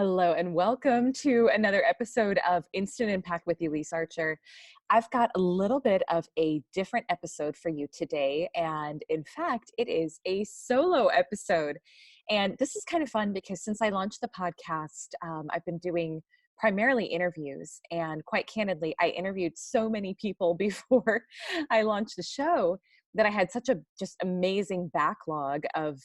Hello and welcome to another episode of Instant Impact with Elyse Archer. I've got a little bit of a different episode for you today. And in fact, it is a solo episode. And this is kind of fun because since I launched the podcast, I've been doing primarily interviews. And quite candidly, I interviewed so many people before I launched the show that I had such a just amazing backlog of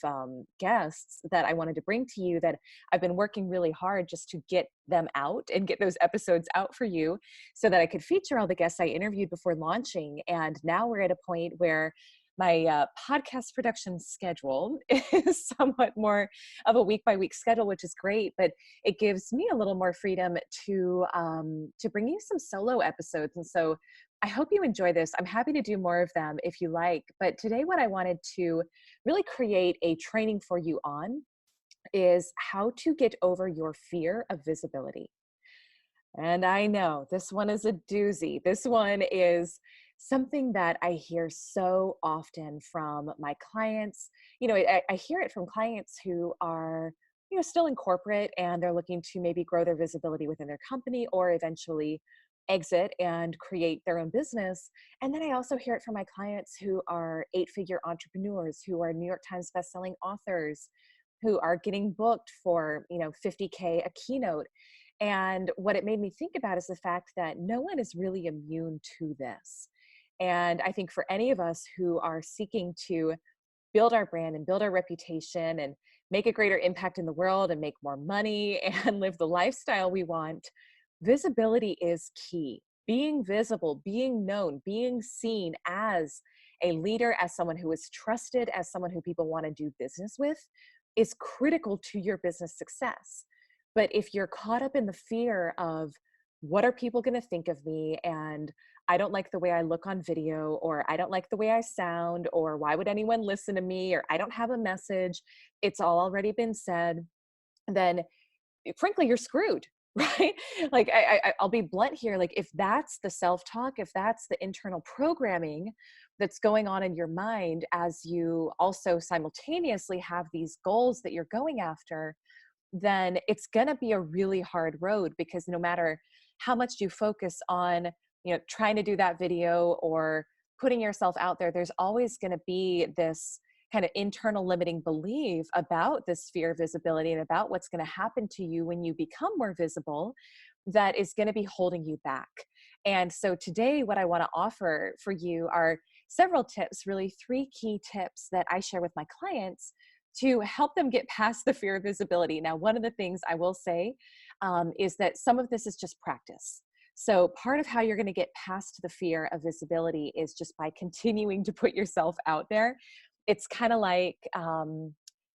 guests that I wanted to bring to you that I've been working really hard just to get them out and get those episodes out for you so that I could feature all the guests I interviewed before launching. And now we're at a point where my podcast production schedule is somewhat more of a week by week schedule, which is great, but it gives me a little more freedom to bring you some solo episodes. And so I hope you enjoy this. I'm happy to do more of them if you like, but today what I wanted to really create a training for you on is how to get over your fear of visibility. And I know this one is a doozy. This one is something that I hear so often from my clients. I hear it from clients who are, still in corporate and they're looking to maybe grow their visibility within their company or eventually exit and create their own business. And then I also hear it from my clients who are 8-figure entrepreneurs, who are New York Times bestselling authors, who are getting booked for, 50K a keynote. And what it made me think about is the fact that no one is really immune to this. And I think for any of us who are seeking to build our brand and build our reputation and make a greater impact in the world and make more money and live the lifestyle we want, visibility is key. Being visible, being known, being seen as a leader, as someone who is trusted, as someone who people want to do business with, is critical to your business success. But if you're caught up in the fear of what are people going to think of me, and I don't like the way I look on video, or I don't like the way I sound, or why would anyone listen to me, or I don't have a message, it's all already been said, then frankly, you're screwed. Right? Like I'll be blunt here. Like if that's the self-talk, if that's the internal programming that's going on in your mind as you also simultaneously have these goals that you're going after, then it's going to be a really hard road, because no matter how much you focus on, trying to do that video or putting yourself out there, there's always going to be this kind of internal limiting belief about this fear of visibility and about what's going to happen to you when you become more visible that is going to be holding you back. And so today, what I want to offer for you are several tips, really 3 key tips that I share with my clients to help them get past the fear of visibility. Now, one of the things I will say is that some of this is just practice. So part of how you're going to get past the fear of visibility is just by continuing to put yourself out there. It's kind of like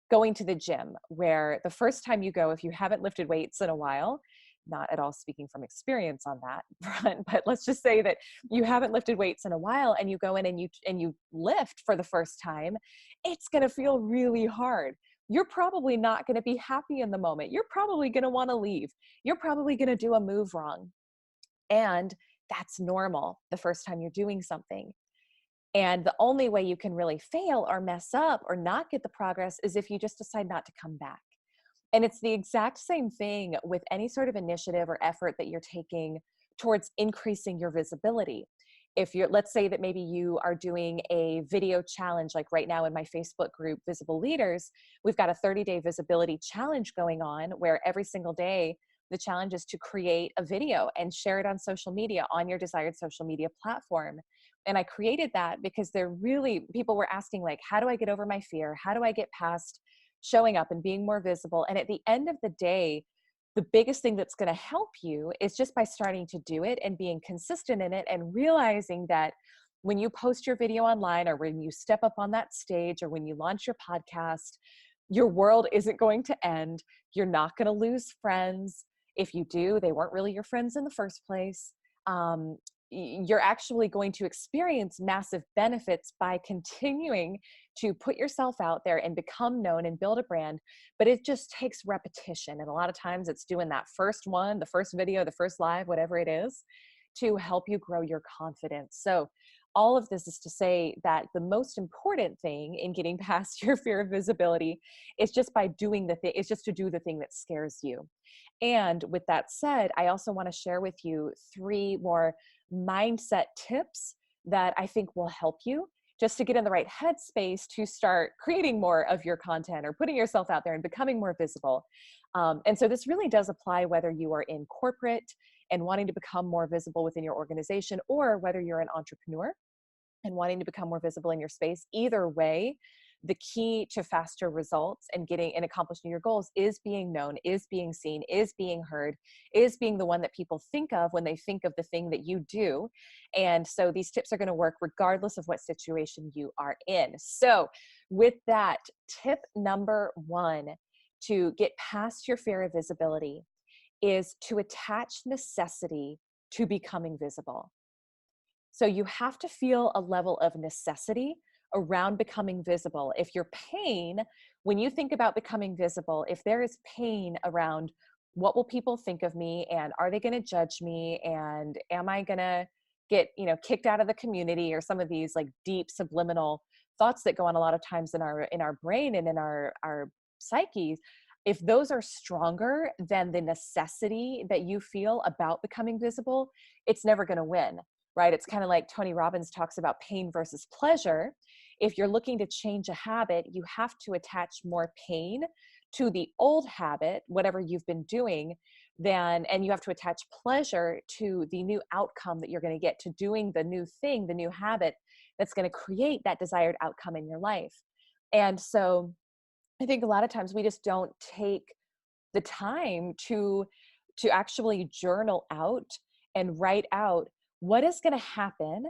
going to the gym, where the first time you go, if you haven't lifted weights in a while, not at all speaking from experience on that front, but let's just say that you haven't lifted weights in a while and you go in and you lift for the first time, it's going to feel really hard. You're probably not going to be happy in the moment. You're probably going to want to leave. You're probably going to do a move wrong. And that's normal the first time you're doing something. And the only way you can really fail or mess up or not get the progress is if you just decide not to come back. And it's the exact same thing with any sort of initiative or effort that you're taking towards increasing your visibility. If let's say that maybe you are doing a video challenge, like right now in my Facebook group, Visible Leaders, we've got a 30-day visibility challenge going on where every single day, the challenge is to create a video and share it on social media, on your desired social media platform. And I created that because people were asking, like, how do I get over my fear? How do I get past showing up and being more visible? And at the end of the day, the biggest thing that's going to help you is just by starting to do it and being consistent in it and realizing that when you post your video online, or when you step up on that stage, or when you launch your podcast, your world isn't going to end. You're not going to lose friends. If you do, they weren't really your friends in the first place. You're actually going to experience massive benefits by continuing to put yourself out there and become known and build a brand. But it just takes repetition. And a lot of times it's doing that first one, the first video, the first live, whatever it is, to help you grow your confidence. So all of this is to say that the most important thing in getting past your fear of visibility is just by doing the thing, is just to do the thing that scares you. And with that said, I also want to share with you 3 more mindset tips that I think will help you just to get in the right headspace to start creating more of your content or putting yourself out there and becoming more visible. And so this really does apply whether you are in corporate and wanting to become more visible within your organization, or whether you're an entrepreneur and wanting to become more visible in your space. Either way, the key to faster results and getting and accomplishing your goals is being known, is being seen, is being heard, is being the one that people think of when they think of the thing that you do. And so these tips are going to work regardless of what situation you are in. So with that, tip number 1 to get past your fear of visibility is to attach necessity to becoming visible. So you have to feel a level of necessity around becoming visible. If your pain, when you think about becoming visible, if there is pain around what will people think of me, and are they going to judge me, and am I going to get, kicked out of the community, or some of these like deep subliminal thoughts that go on a lot of times in our brain and in our psyches, if those are stronger than the necessity that you feel about becoming visible, it's never going to win. Right? It's kind of like Tony Robbins talks about pain versus pleasure. If you're looking to change a habit, you have to attach more pain to the old habit, whatever you've been doing, and you have to attach pleasure to the new outcome that you're going to get to doing the new thing, the new habit that's going to create that desired outcome in your life. And so I think a lot of times we just don't take the time to actually journal out and write out what is going to happen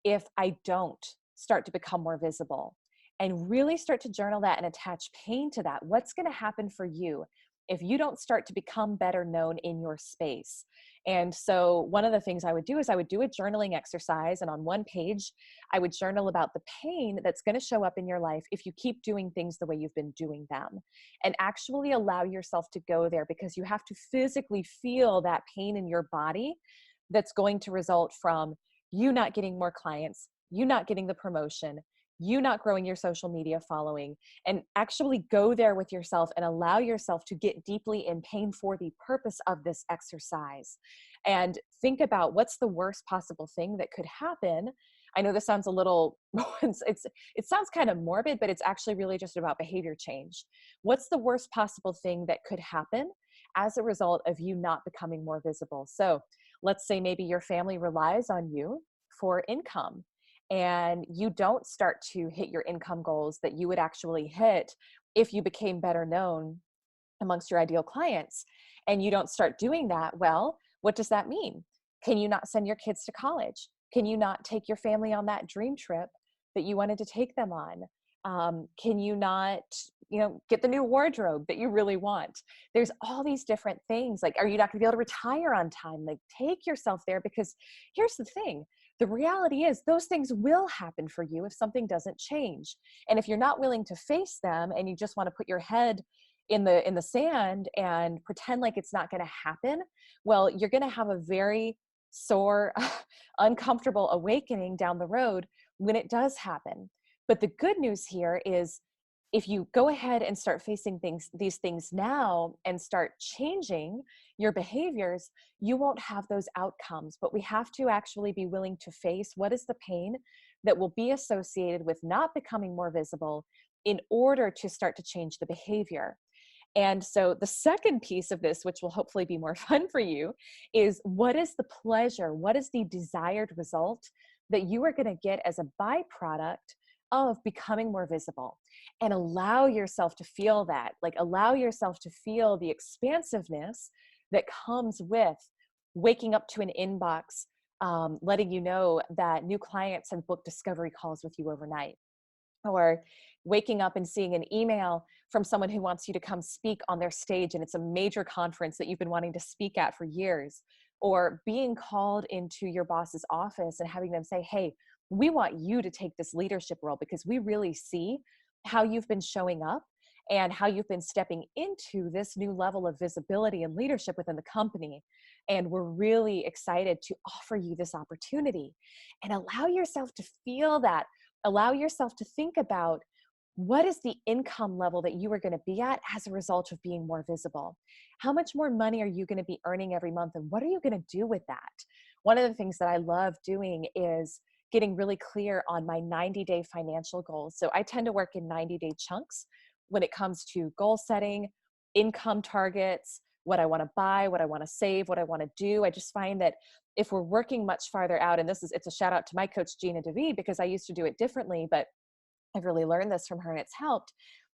if I don't start to become more visible, and really start to journal that and attach pain to that. What's going to happen for you if you don't start to become better known in your space? And so one of the things I would do is I would do a journaling exercise, and on one page, I would journal about the pain that's going to show up in your life if you keep doing things the way you've been doing them, and actually allow yourself to go there, because you have to physically feel that pain in your body that's going to result from you not getting more clients, you not getting the promotion, you not growing your social media following, and actually go there with yourself and allow yourself to get deeply in pain for the purpose of this exercise. And think about what's the worst possible thing that could happen. I know this sounds a little, it sounds kind of morbid, but it's actually really just about behavior change. What's the worst possible thing that could happen as a result of you not becoming more visible? So let's say maybe your family relies on you for income, and you don't start to hit your income goals that you would actually hit if you became better known amongst your ideal clients, and you don't start doing that. Well, what does that mean? Can you not send your kids to college? Can you not take your family on that dream trip that you wanted to take them on? Can you not, get the new wardrobe that you really want? There's all these different things. Like, are you not going to be able to retire on time? Like, take yourself there, because here's the thing. The reality is those things will happen for you if something doesn't change. And if you're not willing to face them, and you just want to put your head in the sand and pretend like it's not going to happen, well, you're going to have a very sore, uncomfortable awakening down the road when it does happen. But the good news here is, if you go ahead and start facing these things now and start changing your behaviors, you won't have those outcomes. But we have to actually be willing to face what is the pain that will be associated with not becoming more visible in order to start to change the behavior. And so the second piece of this, which will hopefully be more fun for you, is what is the pleasure? What is the desired result that you are going to get as a byproduct of becoming more visible? And allow yourself to feel that, like allow yourself to feel the expansiveness that comes with waking up to an inbox, letting you know that new clients have booked discovery calls with you overnight, or waking up and seeing an email from someone who wants you to come speak on their stage, and it's a major conference that you've been wanting to speak at for years, or being called into your boss's office and having them say, hey, we want you to take this leadership role because we really see how you've been showing up, and how you've been stepping into this new level of visibility and leadership within the company. And we're really excited to offer you this opportunity, and allow yourself to feel that. Allow yourself to think about, what is the income level that you are going to be at as a result of being more visible? How much more money are you going to be earning every month? And what are you going to do with that? One of the things that I love doing is getting really clear on my 90-day financial goals. So I tend to work in 90-day chunks when it comes to goal setting, income targets, what I want to buy, what I want to save, what I want to do. I just find that if we're working much farther out, and it's a shout out to my coach, Gina DeVee, because I used to do it differently, but I've really learned this from her and it's helped.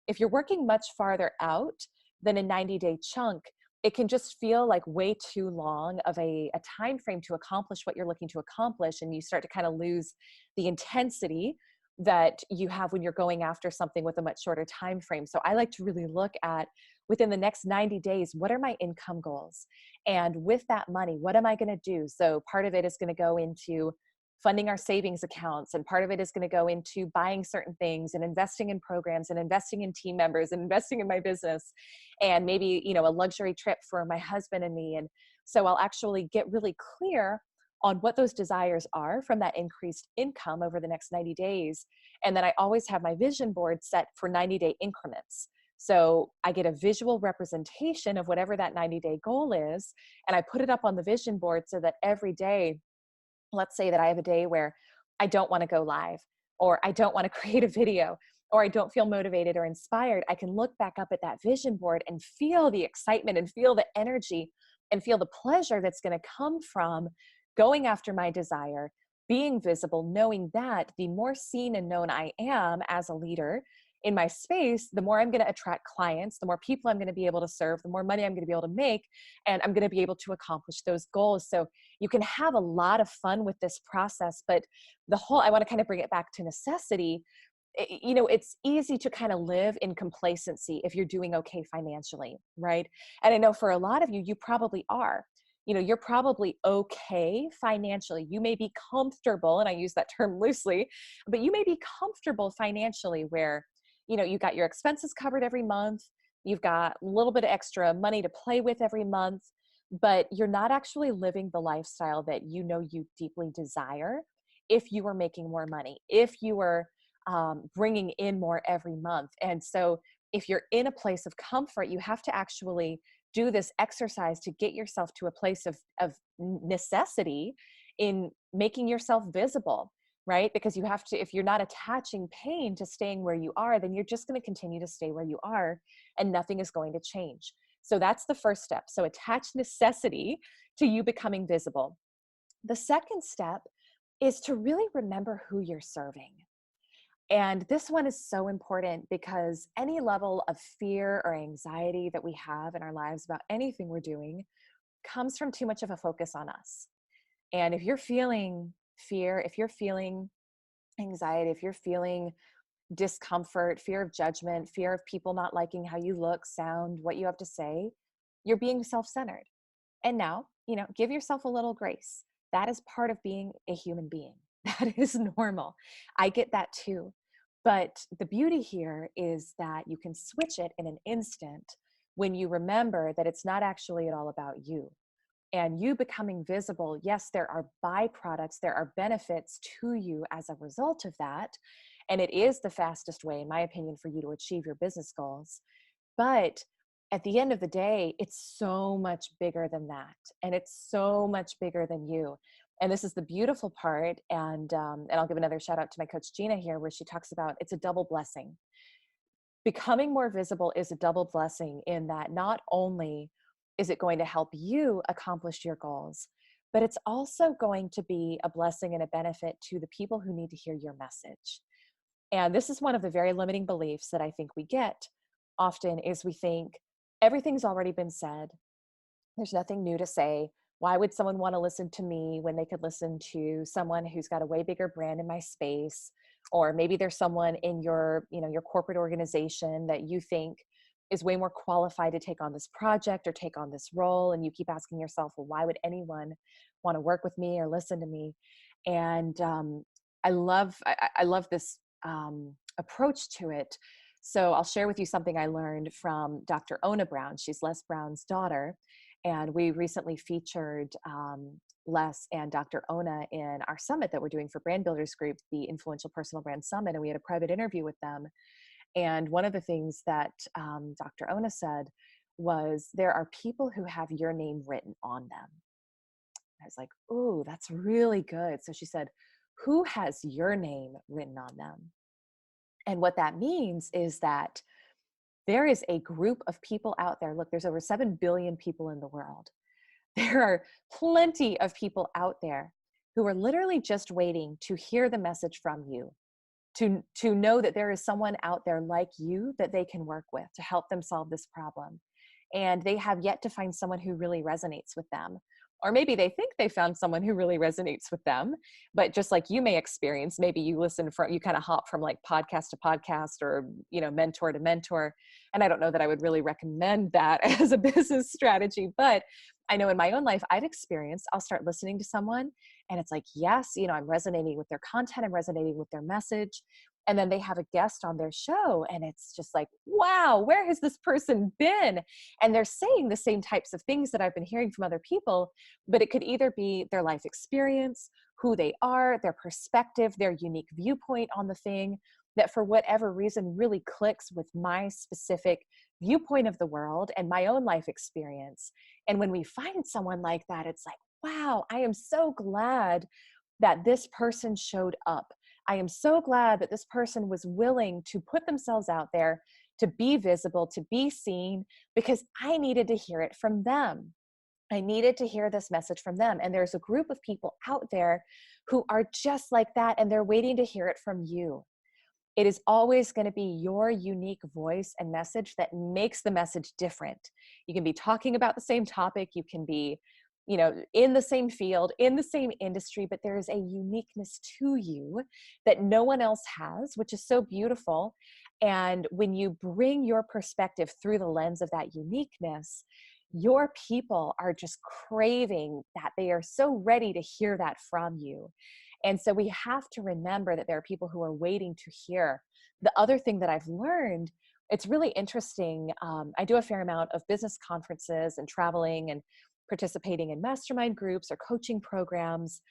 If you're working much farther out than a 90-day chunk, it can just feel like way too long of a time frame to accomplish what you're looking to accomplish. And you start to kind of lose the intensity that you have when you're going after something with a much shorter time frame. So I like to really look at, within the next 90 days, what are my income goals? And with that money, what am I going to do? So part of it is going to go into funding our savings accounts, and part of it is going to go into buying certain things and investing in programs and investing in team members and investing in my business, and maybe, a luxury trip for my husband and me. And so I'll actually get really clear on what those desires are from that increased income over the next 90 days. And then I always have my vision board set for 90-day increments. So I get a visual representation of whatever that 90-day goal is, and I put it up on the vision board so that every day, let's say that I have a day where I don't want to go live, or I don't want to create a video, or I don't feel motivated or inspired, I can look back up at that vision board and feel the excitement and feel the energy and feel the pleasure that's going to come from going after my desire, being visible, knowing that the more seen and known I am as a leader in my space, the more I'm going to attract clients, the more people I'm going to be able to serve, the more money I'm going to be able to make, and I'm going to be able to accomplish those goals. So you can have a lot of fun with this process, but I want to kind of bring it back to necessity. It's easy to kind of live in complacency if you're doing okay financially, right? And I know for a lot of you, you probably are. You're probably okay financially. You may be comfortable, and I use that term loosely, but you may be comfortable financially where, you got your expenses covered every month, you've got a little bit of extra money to play with every month, but you're not actually living the lifestyle that you deeply desire if you were making more money, if you were bringing in more every month. And so if you're in a place of comfort, you have to actually do this exercise to get yourself to a place of necessity in making yourself visible, right? Because you have to, if you're not attaching pain to staying where you are, then you're just going to continue to stay where you are and nothing is going to change. So that's the first step. So attach necessity to you becoming visible. The second step is to really remember who you're serving. And this one is so important because any level of fear or anxiety that we have in our lives about anything we're doing comes from too much of a focus on us. And if you're feeling fear, if you're feeling anxiety, if you're feeling discomfort, fear of judgment, fear of people not liking how you look, sound, what you have to say, you're being self-centered. And now, give yourself a little grace. That is part of being a human being. That is normal. I get that too. But the beauty here is that you can switch it in an instant when you remember that it's not actually at all about you. And you becoming visible, yes, there are byproducts, there are benefits to you as a result of that. And it is the fastest way, in my opinion, for you to achieve your business goals. But at the end of the day, it's so much bigger than that. And it's so much bigger than you. And this is the beautiful part. And I'll give another shout out to my coach, Gina, here, where she talks about it's a double blessing. Becoming more visible is a double blessing in that not only is it going to help you accomplish your goals, but it's also going to be a blessing and a benefit to the people who need to hear your message. And this is one of the very limiting beliefs that I think we get often is we think everything's already been said. There's nothing new to say. Why would someone want to listen to me when they could listen to someone who's got a way bigger brand in my space? Or maybe there's someone in your corporate organization that you think is way more qualified to take on this project or take on this role. And you keep asking yourself, well, why would anyone want to work with me or listen to me? And I love this approach to it. So I'll share with you something I learned from Dr. Ona Brown. She's Les Brown's daughter. And we recently featured Les and Dr. Ona in our summit that we're doing for Brand Builders Group, the Influential Personal Brand Summit. And we had a private interview with them. And one of the things that Dr. Ona said was, there are people who have your name written on them. I was like, ooh, that's really good. So she said, who has your name written on them? And what that means is that there is a group of people out there. Look, there's over 7 billion people in the world. There are plenty of people out there who are literally just waiting to hear the message from you, to know that there is someone out there like you that they can work with to help them solve this problem. And they have yet to find someone who really resonates with them. Or maybe they think they found someone who really resonates with them, but just like you may experience, maybe you you kind of hop from like podcast to podcast, or, mentor to mentor. And I don't know that I would really recommend that as a business strategy, but I know in my own life, I've experienced, I'll start listening to someone and it's like, yes, I'm resonating with their content, I'm resonating with their message. And then they have a guest on their show and it's just like, wow, where has this person been? And they're saying the same types of things that I've been hearing from other people, but it could either be their life experience, who they are, their perspective, their unique viewpoint on the thing, that for whatever reason really clicks with my specific viewpoint of the world and my own life experience. And when we find someone like that, it's like, wow, I am so glad that this person showed up. I am so glad that this person was willing to put themselves out there, to be visible, to be seen, because I needed to hear it from them. I needed to hear this message from them. And there's a group of people out there who are just like that, and they're waiting to hear it from you. It is always going to be your unique voice and message that makes the message different. You can be talking about the same topic, you can be, in the same field, in the same industry, but there is a uniqueness to you that no one else has, which is so beautiful. And when you bring your perspective through the lens of that uniqueness, your people are just craving that. They are so ready to hear that from you. And so we have to remember that there are people who are waiting to hear. The other thing that I've learned, it's really interesting. I do a fair amount of business conferences and traveling and participating in mastermind groups or coaching programs.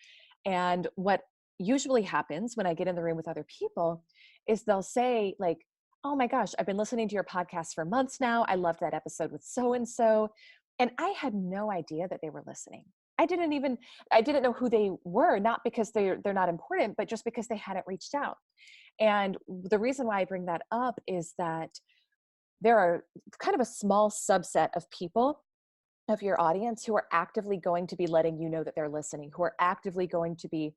And what usually happens when I get in the room with other people is they'll say like, oh my gosh, I've been listening to your podcast for months now. I loved that episode with so-and-so. And I had no idea that they were listening. I didn't know who they were, not because they're not important, but just because they hadn't reached out. And the reason why I bring that up is that there are kind of a small subset of people of your audience who are actively going to be letting you know that they're listening, who are actively going to be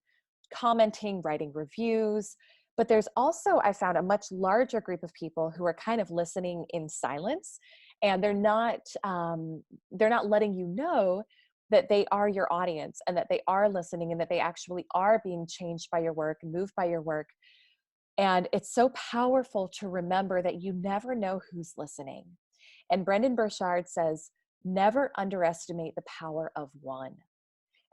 commenting, writing reviews. But there's also, I found, a much larger group of people who are kind of listening in silence, and they're not letting you know that they are your audience and that they are listening and that they actually are being changed by your work, moved by your work. And it's so powerful to remember that you never know who's listening. And Brendan Burchard says, never underestimate the power of one.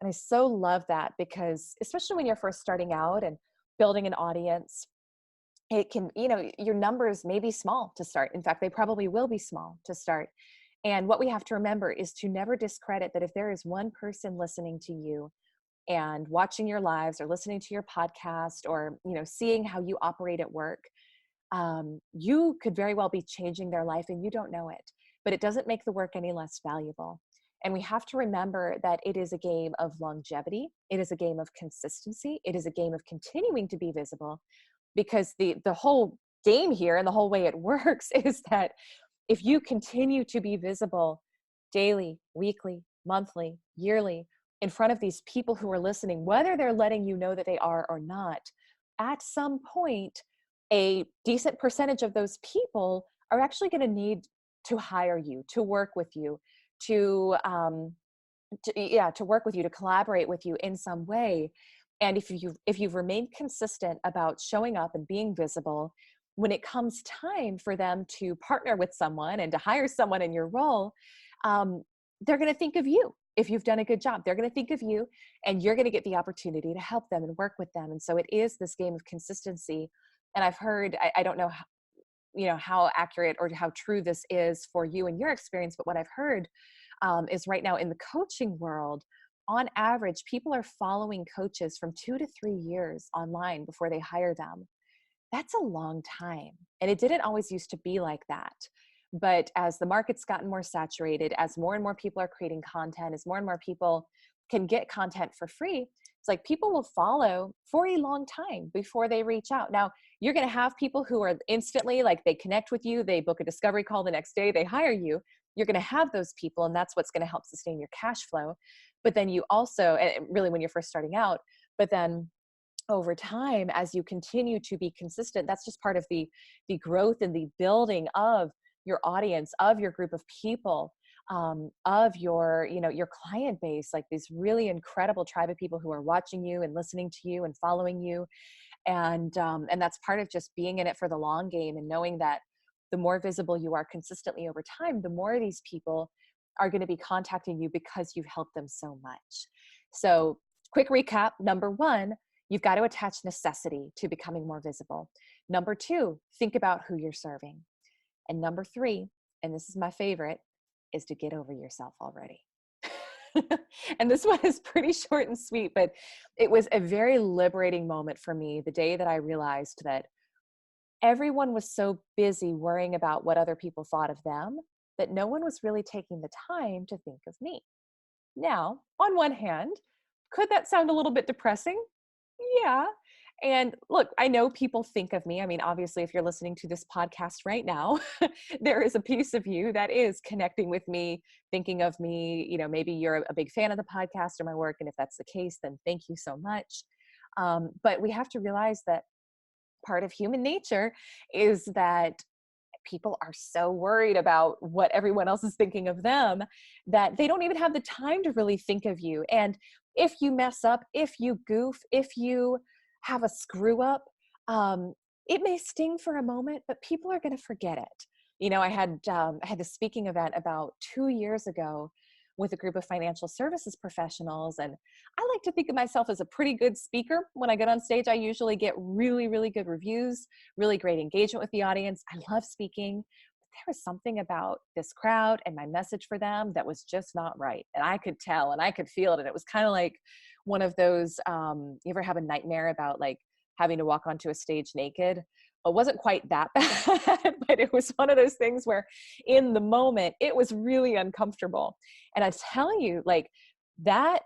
And I so love that, because especially when you're first starting out and building an audience, it can, your numbers may be small to start. In fact, they probably will be small to start. And what we have to remember is to never discredit that if there is one person listening to you and watching your lives or listening to your podcast or, seeing how you operate at work, you could very well be changing their life and you don't know it, but it doesn't make the work any less valuable. And we have to remember that it is a game of longevity. It is a game of consistency. It is a game of continuing to be visible, because the whole game here and the whole way it works is that if you continue to be visible daily, weekly, monthly, yearly, in front of these people who are listening, whether they're letting you know that they are or not, at some point, a decent percentage of those people are actually going to need to hire you, to work with you, to work with you, to collaborate with you in some way. And if you've remained consistent about showing up and being visible, when it comes time for them to partner with someone and to hire someone in your role, they're going to think of you. If you've done a good job, they're going to think of you, and you're going to get the opportunity to help them and work with them. And so it is this game of consistency. And I've heard, I don't know how accurate or how true this is for you and your experience, but what I've heard is right now in the coaching world, on average, people are following coaches from 2 to 3 years online before they hire them. That's a long time. And it didn't always used to be like that. But as the market's gotten more saturated, as more and more people are creating content, as more and more people can get content for free, it's like people will follow for a long time before they reach out. Now, you're going to have people who are instantly like they connect with you, they book a discovery call the next day, they hire you. You're going to have those people, and that's what's going to help sustain your cash flow. But then you also, and really when you're first starting out, but then over time, as you continue to be consistent, that's just part of the growth and the building of your audience, of your group of people, of your client base, like this really incredible tribe of people who are watching you and listening to you and following you. And that's part of just being in it for the long game and knowing that the more visible you are consistently over time, the more these people are going to be contacting you because you've helped them so much. So quick recap. Number one, you've got to attach necessity to becoming more visible. Number two, think about who you're serving. And number three, and this is my favorite, is to get over yourself already. And this one is pretty short and sweet, but it was a very liberating moment for me the day that I realized that everyone was so busy worrying about what other people thought of them that no one was really taking the time to think of me. Now, on one hand, could that sound a little bit depressing? Yeah. And look, I know people think of me. I mean, obviously, if you're listening to this podcast right now, there is a piece of you that is connecting with me, thinking of me. Maybe you're a big fan of the podcast or my work. And if that's the case, then thank you so much. But we have to realize that part of human nature is that people are so worried about what everyone else is thinking of them that they don't even have the time to really think of you. And if you mess up, if you goof, if you have a screw up, it may sting for a moment, but people are going to forget it. I had this speaking event about 2 years ago with a group of financial services professionals. And I like to think of myself as a pretty good speaker. When I get on stage, I usually get really, really good reviews, really great engagement with the audience. I love speaking. But there was something about this crowd and my message for them that was just not right. And I could tell and I could feel it. And it was kind of like one of those, you ever have a nightmare about like having to walk onto a stage naked? It wasn't quite that bad, but it was one of those things where in the moment, it was really uncomfortable. And I tell you, like that,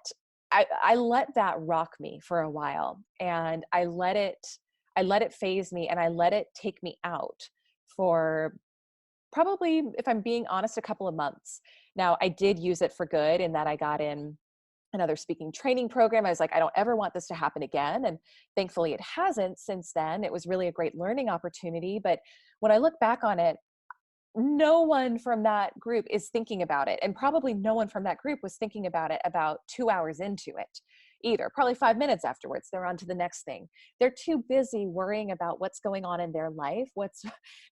I let that rock me for a while, and I let it phase me, and I let it take me out for probably, if I'm being honest, a couple of months. Now, I did use it for good in that I got in another speaking training program. I was like, I don't ever want this to happen again. And thankfully it hasn't since then. It was really a great learning opportunity. But when I look back on it, no one from that group is thinking about it. And probably no one from that group was thinking about it about 2 hours into it either. Probably 5 minutes afterwards, they're on to the next thing. They're too busy worrying about what's going on in their life, what's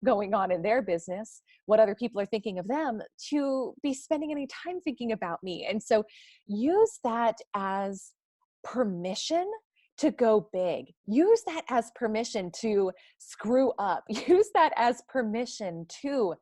going on in their business, what other people are thinking of them, to be spending any time thinking about me. And so use that as permission to go big. Use that as permission to screw up. Use that as permission to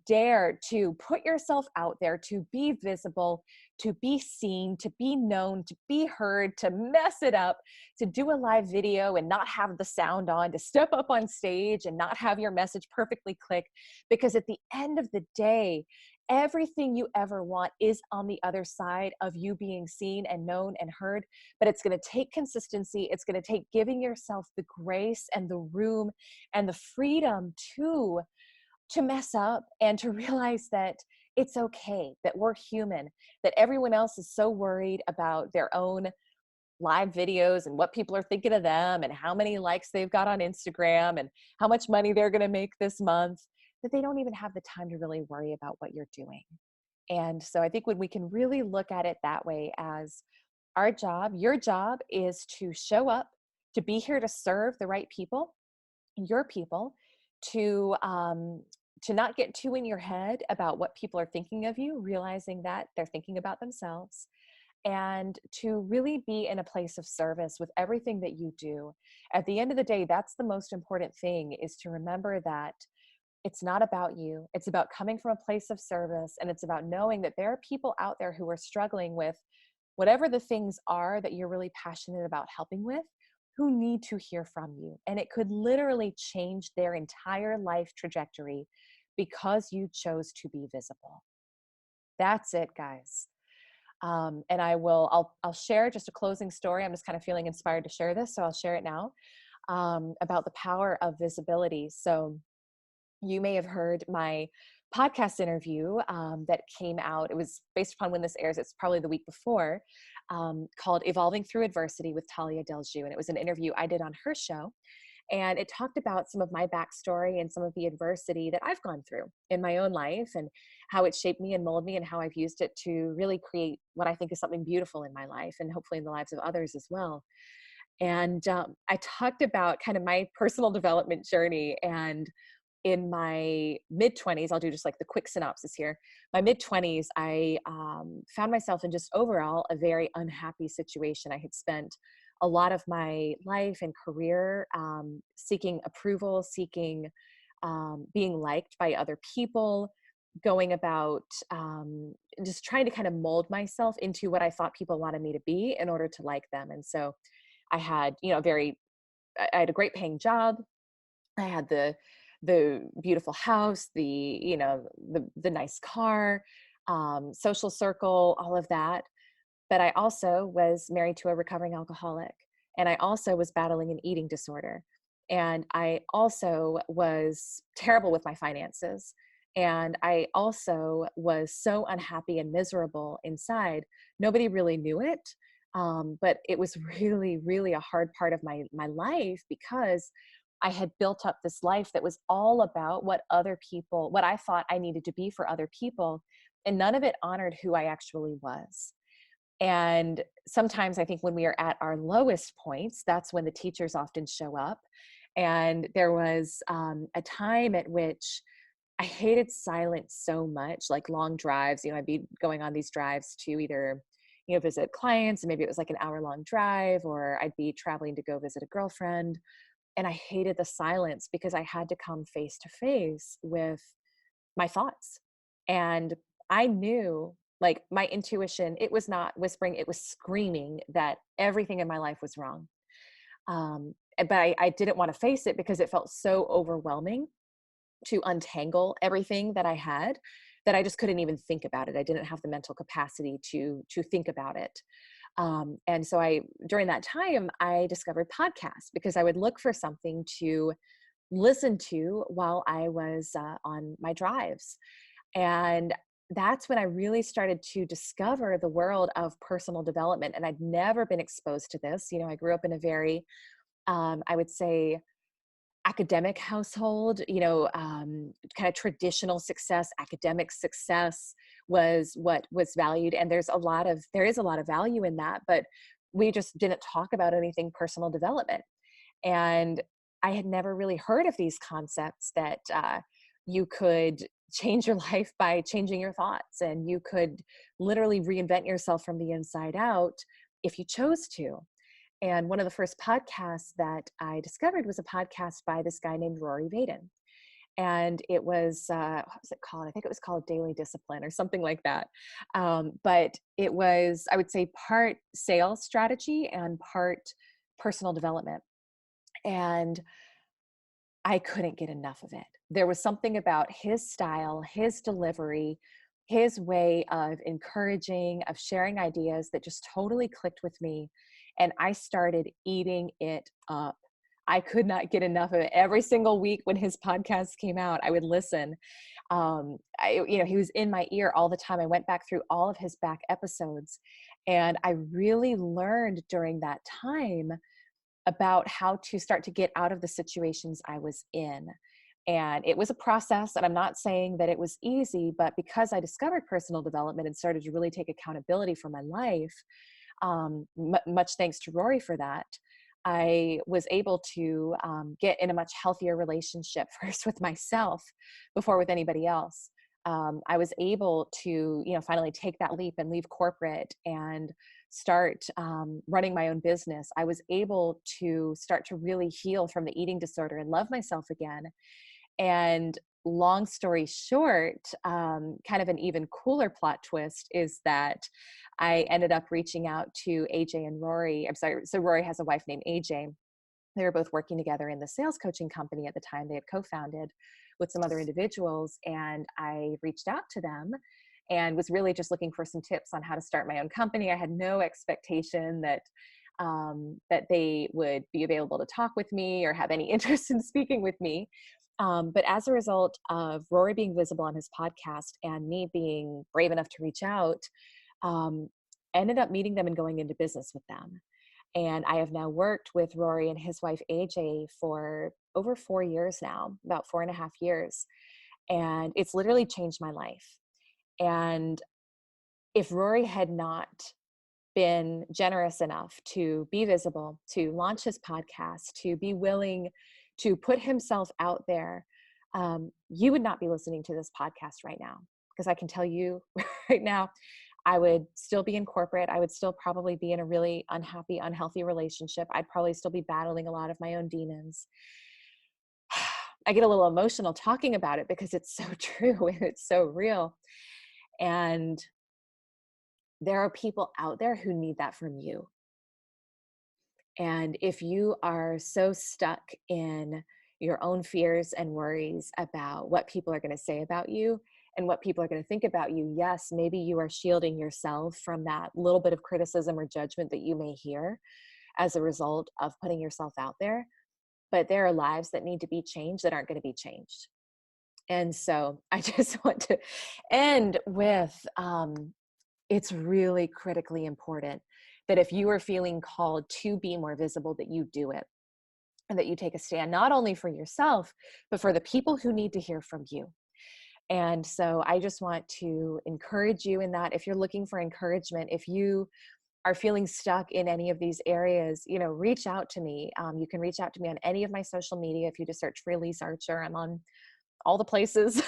dare to put yourself out there, to be visible, to be seen, to be known, to be heard, to mess it up, to do a live video and not have the sound on, to step up on stage and not have your message perfectly click. Because at the end of the day, everything you ever want is on the other side of you being seen and known and heard. But it's going to take consistency. It's going to take giving yourself the grace and the room and the freedom to mess up and to realize that it's okay, that we're human, that everyone else is so worried about their own live videos and what people are thinking of them and how many likes they've got on Instagram and how much money they're going to make this month, that they don't even have the time to really worry about what you're doing. And so I think when we can really look at it that way, as our job, your job is to show up, to be here to serve the right people, your people, to not get too in your head about what people are thinking of you, realizing that they're thinking about themselves, and to really be in a place of service with everything that you do. At the end of the day, that's the most important thing, is to remember that it's not about you. It's about coming from a place of service. And it's about knowing that there are people out there who are struggling with whatever the things are that you're really passionate about helping with, who need to hear from you. And it could literally change their entire life trajectory because you chose to be visible. That's it, guys. And I'll share just a closing story. I'm just kind of feeling inspired to share this, so I'll share it now, about the power of visibility. So you may have heard my podcast interview that came out. It was based upon when this airs. It's probably the week before, called Evolving Through Adversity with Talia Delju. And it was an interview I did on her show. And it talked about some of my backstory and some of the adversity that I've gone through in my own life, and how it shaped me and molded me, and how I've used it to really create what I think is something beautiful in my life, and hopefully in the lives of others as well. And I talked about kind of my personal development journey. And in my mid 20s, I'll do just like the quick synopsis here. My mid 20s, I found myself in just overall a very unhappy situation. I had spent a lot of my life and career seeking approval, seeking being liked by other people, going about just trying to kind of mold myself into what I thought people wanted me to be in order to like them. And so I had, I had a great paying job. I had the beautiful house, the nice car, social circle, all of that. But I also was married to a recovering alcoholic, and I also was battling an eating disorder. And I also was terrible with my finances. And I also was so unhappy and miserable inside. Nobody really knew it. But it was really, really a hard part of my life, because I had built up this life that was all about what other people, what I thought I needed to be for other people. And none of it honored who I actually was. And sometimes I think when we are at our lowest points, that's when the teachers often show up. And there was a time at which I hated silence so much, like long drives. I'd be going on these drives to either, visit clients, and maybe it was like an hour-long drive, or I'd be traveling to go visit a girlfriend. And I hated the silence because I had to come face to face with my thoughts. And I knew, like, my intuition, it was not whispering, it was screaming that everything in my life was wrong. But I didn't want to face it because it felt so overwhelming to untangle everything that I had, that I just couldn't even think about it. I didn't have the mental capacity to think about it. And so during that time, I discovered podcasts, because I would look for something to listen to while I was on my drives. And that's when I really started to discover the world of personal development. And I'd never been exposed to this. I grew up in a very, I would say, academic household. Kind of traditional success, academic success was what was valued. And there is a lot of value in that, but we just didn't talk about anything personal development. And I had never really heard of these concepts that you could change your life by changing your thoughts, and you could literally reinvent yourself from the inside out if you chose to. And one of the first podcasts that I discovered was a podcast by this guy named Rory Vaden. And it was, what was it called? I think it was called Daily Discipline or something like that. But it was, I would say, part sales strategy and part personal development. And I couldn't get enough of it. There was something about his style, his delivery, his way of encouraging, of sharing ideas, that just totally clicked with me. And I started eating it up. I could not get enough of it. Every single week when his podcast came out, I would listen. He was in my ear all the time. I went back through all of his back episodes, and I really learned during that time about how to start to get out of the situations I was in. And it was a process, and I'm not saying that it was easy, but because I discovered personal development and started to really take accountability for my life, much thanks to Rory for that, I was able to get in a much healthier relationship, first with myself before with anybody else. I was able to, finally take that leap and leave corporate and start running my own business. I was able to start to really heal from the eating disorder and love myself again. And long story short, kind of an even cooler plot twist is that I ended up reaching out to AJ and Rory. I'm sorry. So Rory has a wife named AJ. They were both working together in the sales coaching company at the time. They had co-founded with some other individuals, and I reached out to them and was really just looking for some tips on how to start my own company. I had no expectation that they would be available to talk with me or have any interest in speaking with me. But as a result of Rory being visible on his podcast and me being brave enough to reach out, um, ended up meeting them and going into business with them. And I have now worked with Rory and his wife, AJ, for over 4 years now, about 4.5 years. And it's literally changed my life. And if Rory had not been generous enough to be visible, to launch his podcast, to be willing to put himself out there, you would not be listening to this podcast right now. Because I can tell you right now, I would still be in corporate. I would still probably be in a really unhappy, unhealthy relationship. I'd probably still be battling a lot of my own demons. I get a little emotional talking about it because it's so true and it's so real. And there are people out there who need that from you. And if you are so stuck in your own fears and worries about what people are going to say about you and what people are going to think about you, yes, maybe you are shielding yourself from that little bit of criticism or judgment that you may hear as a result of putting yourself out there. But there are lives that need to be changed that aren't going to be changed. And so I just want to end with it's really critically important that if you are feeling called to be more visible, that you do it and that you take a stand, not only for yourself, but for the people who need to hear from you. And so I just want to encourage you in that. If you're looking for encouragement, if you are feeling stuck in any of these areas, reach out to me. You can reach out to me on any of my social media. If you just search for Elyse Archer, I'm on all the places,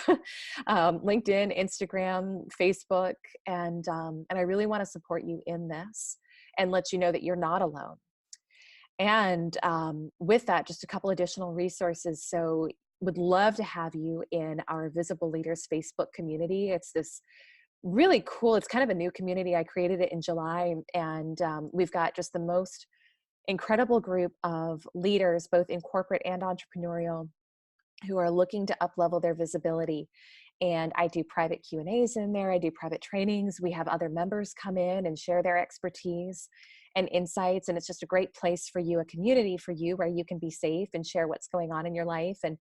LinkedIn, Instagram, Facebook. And I really want to support you in this and let you know that you're not alone. And with that, just a couple additional resources. So would love to have you in our Visible Leaders Facebook community. It's this really cool, it's kind of a new community. I created it in July, and we've got just the most incredible group of leaders, both in corporate and entrepreneurial, who are looking to up-level their visibility. And I do private Q&As in there. I do private trainings. We have other members come in and share their expertise and insights. And it's just a great place for you, a community for you where you can be safe and share what's going on in your life and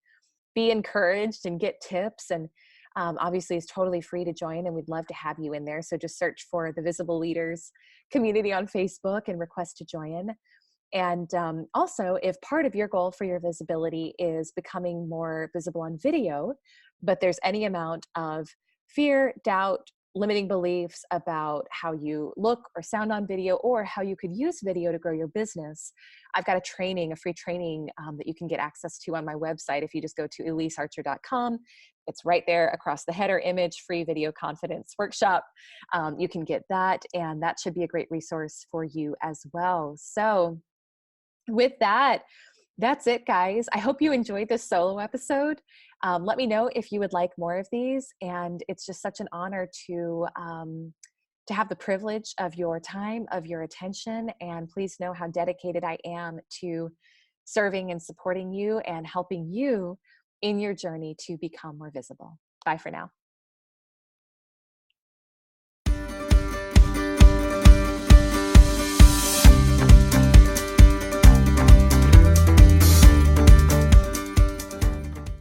be encouraged and get tips. And obviously it's totally free to join, and we'd love to have you in there. So just search for the Visible Leaders community on Facebook and request to join. And also, if part of your goal for your visibility is becoming more visible on video, but there's any amount of fear, doubt, limiting beliefs about how you look or sound on video, or how you could use video to grow your business, I've got a free training that you can get access to on my website. If you just go to ElyseArcher.com, it's right there across the header image, free video confidence workshop. You can get that, and that should be a great resource for you as well. So with that, that's it, guys. I hope you enjoyed this solo episode. Let me know if you would like more of these. And it's just such an honor to have the privilege of your time, of your attention. And please know how dedicated I am to serving and supporting you and helping you in your journey to become more visible. Bye for now.